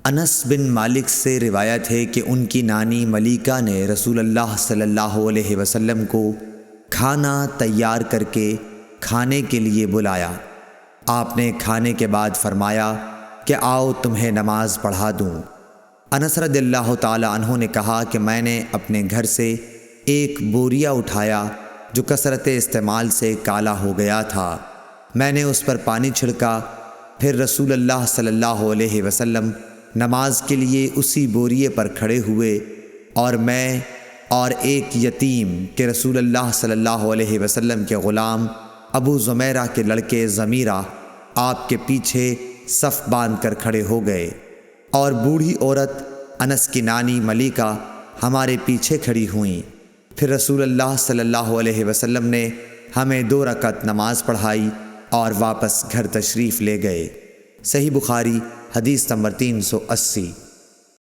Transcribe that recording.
انس بن مالک سے روایت ہے کہ ان کی نانی ملیکہ نے رسول اللہ صلی اللہ علیہ وسلم کو کھانا تیار کر کے کھانے کے لیے بلایا۔ آپ نے کھانے کے بعد فرمایا کہ آؤ تمہیں نماز پڑھا دوں۔ انس رضی اللہ تعالی عنہ نے کہا کہ میں نے اپنے گھر سے ایک بوریا اٹھایا جو کثرت استعمال سے کالا ہو گیا تھا۔ میں نے اس پر پانی چھڑکا، پھر رسول اللہ صلی اللہ علیہ وسلم نماز کے لیے اسی بوریے پر کھڑے ہوئے، اور میں اور ایک یتیم کہ رسول اللہ صلی اللہ علیہ وسلم کے غلام ابو زمیرہ کے لڑکے ضمیرہ آپ کے پیچھے صف باندھ کر کھڑے ہو گئے، اور بوڑھی عورت انس کی نانی ملیکہ ہمارے پیچھے کھڑی ہوئیں۔ پھر رسول اللہ صلی اللہ علیہ وسلم نے ہمیں 2 رکعت نماز پڑھائی اور واپس گھر تشریف لے گئے۔ صحیح بخاری حدیث نمبر 380۔